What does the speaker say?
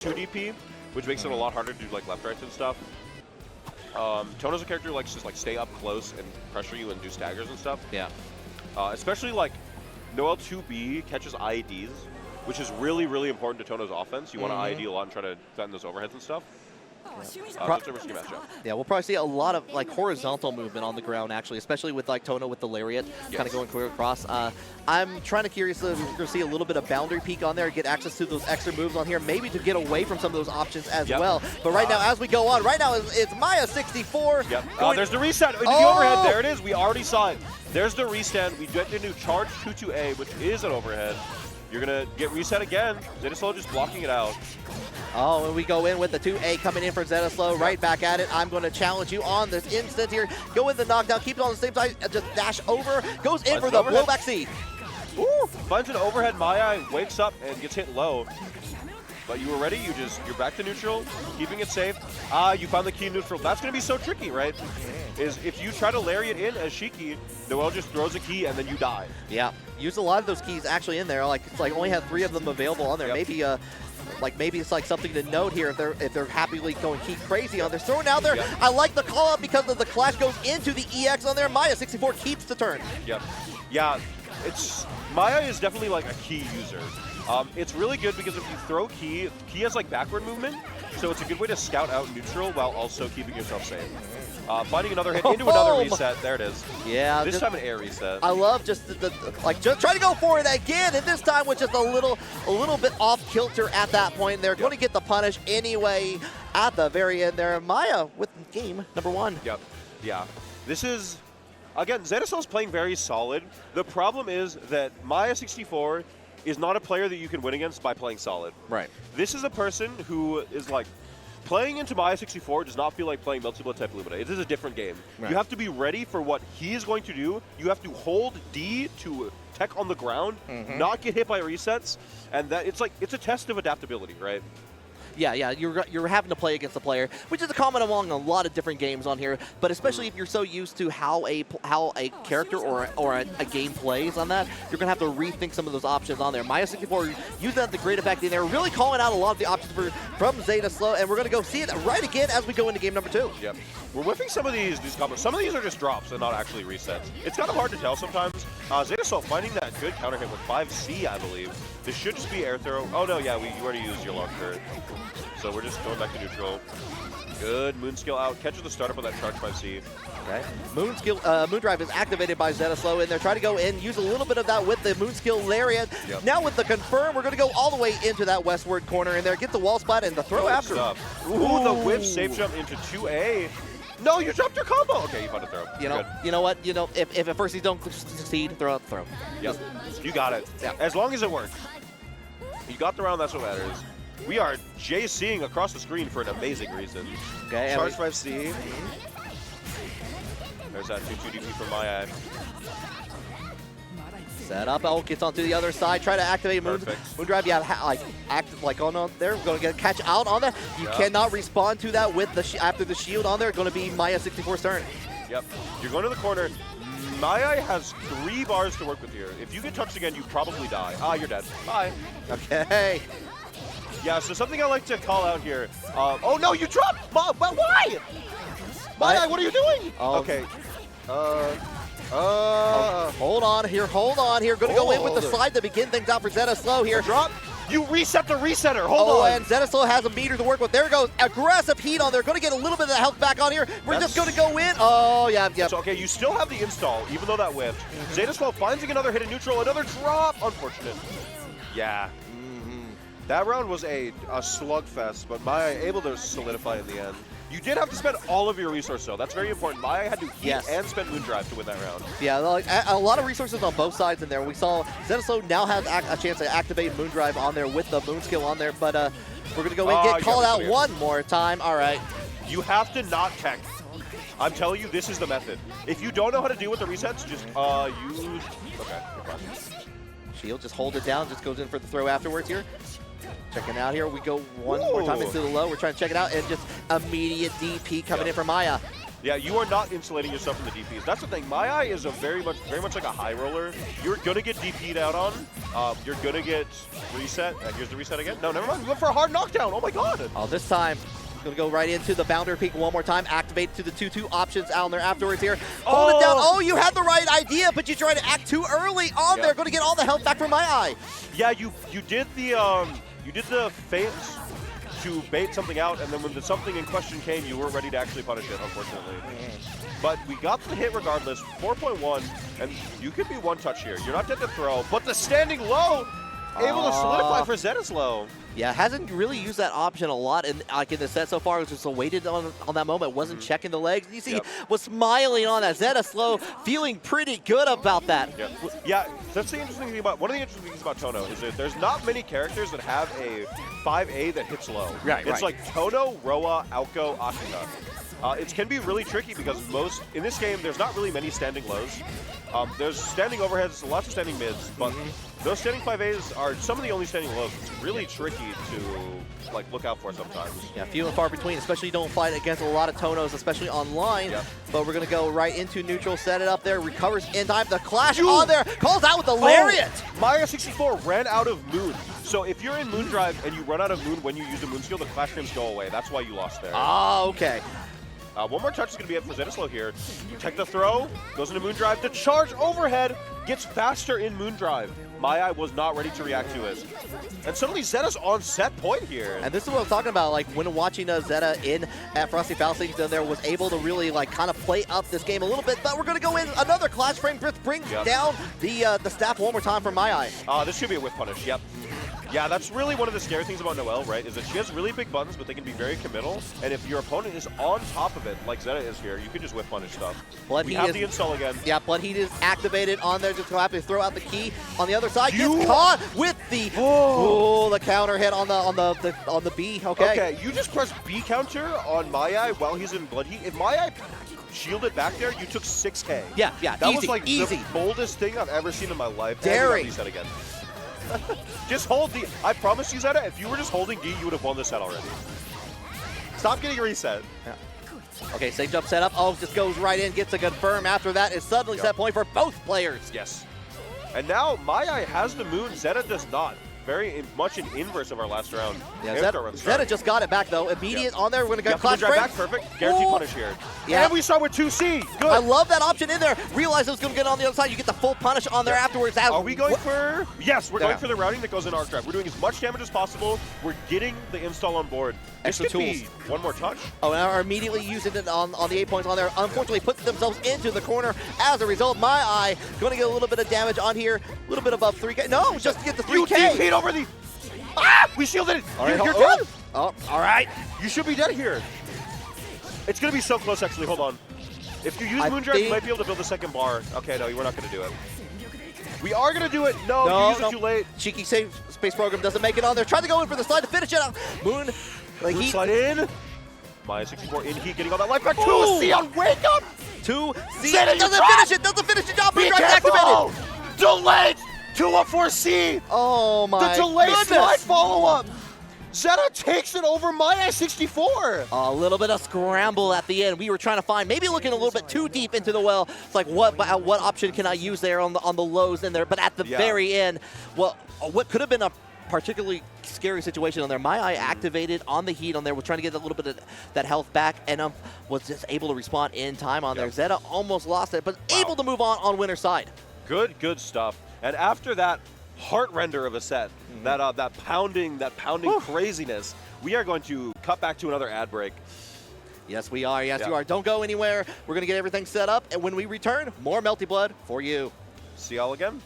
2 DP, which makes it a lot harder to do like left rights and stuff. Tono's a character who likes to just like stay up close and pressure you and do staggers and stuff. Yeah. Especially like Noel 2B catches IEDs, which is really, really important to Tono's offense. You want to IED a lot and try to defend those overheads and stuff. That's a risky matchup. Yeah, we'll probably see a lot of like horizontal movement on the ground actually, especially with like Tono with the lariat kind of going clear across. I'm trying to curious to see a little bit of boundary peek on there, get access to those extra moves on here, maybe to get away from some of those options as well. But right now, as we go on, right now it's Myi64. Yep. There's the reset into the overhead. There it is. We already saw it. There's the restand. We get into charge 2-2A, which is an overhead. You're going to get reset again. ZettaSlow just blocking it out. Oh, and we go in with the 2A coming in for ZettaSlow, right back at it. I'm going to challenge you on this instant here. Go in the knockdown, keep it on the same side, just dash over, goes in for the blowback C. Ooh, finds an overhead, Myi wakes up and gets hit low. But you were ready, you're back to neutral, keeping it safe. You found the key neutral. That's going to be so tricky, right? Is if you try to lariat in as Shiki, Noel just throws a key and then you die. Yeah, use a lot of those keys actually in there. Like it's like only have 3 of them available on there. Maybe maybe it's like something to note here if they're happily going key crazy on there. Throwing out there, I like the call out because of the clash goes into the EX on there. Myi64 keeps the turn. Yep. Yeah, Myi is definitely like a key user. It's really good because if you throw key has like backward movement, so it's a good way to scout out neutral while also keeping yourself safe. Finding another hit into another reset. There it is. Yeah. This time an air reset. I love just just try to go for it again, and this time with just a little bit off kilter at that point. They're going to get the punish anyway at the very end there. Myi with game number 1. Yep. Yeah. This is, again, ZettaSlow's playing very solid. The problem is that Myi64 is not a player that you can win against by playing solid. Right. This is a person who is like, playing into Myi64 does not feel like playing Melty Blood type LUMINA. It is a different game. Right. You have to be ready for what he is going to do. You have to hold D to tech on the ground, not get hit by resets, and that it's a test of adaptability, right? Yeah, you're having to play against the player, which is a common among a lot of different games on here. But especially if you're so used to how a character or a game plays on that, you're gonna have to rethink some of those options on there. Myi64 used that to great effect in there, really calling out a lot of the options from ZettaSlow, and we're gonna go see it right again as we go into game number 2. Yep, we're whiffing some of these combos. Some of these are just drops and not actually resets. It's kind of hard to tell sometimes. ZettaSlow finding that good counter hit with 5C, I believe. This should just be air throw. Oh no, yeah, you already used your long turret. So we're just going back to neutral. Good moon skill out. Catches the startup on that charge 5C. Okay. Moon drive is activated by ZettaSlow, and they're trying to go in, use a little bit of that with the moon skill lariat. Yep. Now with the confirm, we're going to go all the way into that westward corner in there, get the wall spot and the throw after. Ooh, the whip safe jump into 2A. No, you dropped your combo. Okay, you found a throw. You know what? If at first you don't succeed, throw out the throw. Yep. You got it. Yeah. As long as it works. You got the round, that's what matters. We are JCing across the screen for an amazing reason. Okay. Charge 5C. There's that 2-2 DP from Myi. Set up. Oh, gets onto the other side. Try to activate moon drive. Yeah, active like on there. We're going to catch out on that. You cannot respond to that with the after the shield on there. Going to be Myi64's turn. Yep. You're going to the corner. Myi has 3 bars to work with here. If you get touched again, you probably die. You're dead. Bye. Okay. Yeah, so something I like to call out here. Oh no, you dropped! Well, why? Myi, what are you doing? Okay. Hold on here. Gonna go in with the slide to begin things out for ZettaSlow here. Drop. You reset the resetter. Hold on. And ZettaSlow has a meter to work with. There goes. Aggressive heat on there. Gonna get a little bit of the health back on here. We're just gonna go in. Oh, yeah. So, okay, you still have the install, even though that whiffed. ZettaSlow finding another hit in neutral. Another drop. Unfortunate. Yeah. That round was a slugfest, but Myi able to solidify in the end. You did have to spend all of your resources, though. That's very important. Myi had to heat and spend moon drive to win that round. Yeah, like, a lot of resources on both sides in there. We saw ZettaSlow now has a chance to activate moon drive on there with the moon skill on there, but we're going to go in and get called out one more time. All right. You have to not tech. I'm telling you, this is the method. If you don't know how to deal with the resets, just use... Okay, you're fine. Shield, just hold it down, just goes in for the throw afterwards here. Checking out here, we go one more time into the low. We're trying to check it out, and just immediate DP coming in from Myi. Yeah, you are not insulating yourself from the DPs. That's the thing. Myi is a very much like a high roller. You're gonna get DP'd out on, you're gonna get reset. Here's the reset again. No, never mind. We went for a hard knockdown. Oh my god. Oh, this time, gonna go right into the boundary peak one more time. Activate to the 2-2 options out there afterwards here. Hold it down. Oh, you had the right idea, but you tried to act too early on there. Gonna get all the health back from Myi. Yeah, you did the feint to bait something out, and then when the something in question came, you weren't ready to actually punish it, unfortunately. But we got the hit regardless, 4.1, and you could be one touch here. You're not dead to throw, but the standing low, able to solidify for ZettaSlow. Yeah, hasn't really used that option a lot in the set so far. It was just waited on that moment, wasn't checking the legs. You see, was smiling on that. ZettaSlow feeling pretty good about that. Yeah, that's the interesting thing about, one of the interesting things about Tono is that there's not many characters that have a 5A that hits low. It's like Tono, Roa, Aoko, Ashina. It can be really tricky because in this game, there's not really many standing lows. There's standing overheads, lots of standing mids, but those standing 5As are some of the only standing lows. It's really tricky to look out for sometimes. Yeah, few and far between, especially you don't fight against a lot of Tonos, especially online. But we're going to go right into neutral, set it up there, recovers in time. The clash on there, calls out with the lariat. Myi64 ran out of Moon. So if you're in Moon Drive and you run out of Moon when you use the Moon skill, the clash frames go away. That's why you lost there. Ah, okay. One more touch is going to be it for ZettaSlow here. Tech the throw, goes into Moon Drive. The charge overhead gets faster in Moon Drive. Myi was not ready to react to it. And suddenly Zetta's on set point here. And this is what I'm talking about, like when watching Zetta at Frosty Falsings there was able to really kind of play up this game a little bit. But we're going to go in another clash frame, brings down the staff one more time for Myi. This should be a whiff punish, Yeah, that's really one of the scary things about Noel, right? Is that she has really big buttons, but they can be very committal. And if your opponent is on top of it, like Zetta is here, you can just whiff punish stuff. We have the install again. Yeah, Blood Heat is activated on there. Just go have to throw out the key on the other side. Gets caught with the the counter hit on the B. Okay, you just press B counter on Myi while he's in Blood Heat. If Myi shielded back there, you took 6K. Yeah, that was like the boldest thing I've ever seen in my life. Daring. Reset again. Just hold D. I promise you, Zetta, if you were just holding D, you would have won this set already. Stop getting a reset. Okay, safe jump setup. Oh, just goes right in, gets a confirm. After that is suddenly set point for both players. Yes. And now Myi has the Moon, Zetta does not. Very much in inverse of our last round. Yeah, Zetta just got it back though. Immediate on there. We're gonna go clash frame. Back, perfect. Guaranteed punish here. Yeah. And we saw with 2C. Good. I love that option in there. Realize it was gonna get on the other side. You get the full punish on there afterwards. Are we going for? Yes, we're going for the routing that goes in arc drive. We're doing as much damage as possible. We're getting the install on board. Extra tools. One more touch. Oh, and are immediately using it on the 8 points on there. Unfortunately, put themselves into the corner. As a result, Myi going to get a little bit of damage on here. A little bit above 3K. No, just to get the 3K. You TP'd over the. We shielded it. All right, you're dead. Oh, all right. You should be dead here. It's going to be so close, actually. Hold on. If you use Moondrive, you might be able to build a second bar. Okay, no, we're not going to do it. We are going to do it. No, you used it too late. Cheeky save space program doesn't make it on there. Tried to go in for the slide to finish it out. Moon slide in. Myi64 in heat, getting all that life back. 2C on wake up. 2C doesn't finish the job. Moondrive activated. Delayed. 214C. Oh my The delay slide follow-up. Zetta takes it over Myi64. A little bit of scramble at the end. We were trying to find, maybe looking a little bit too deep into the well. It's like, what option can I use there on the lows in there? But at the very end, well, what could have been a particularly scary situation on there. Myi activated on the heat on there. Was trying to get a little bit of that health back, and was just able to respond in time on there. Zetta almost lost it, but able to move on winner's side. Good stuff. And after that heart render of a set, that pounding craziness, we are going to cut back to another ad break. Yes, we are. Yes, you are. Don't go anywhere. We're going to get everything set up, and when we return, more Melty Blood for you. See y'all again.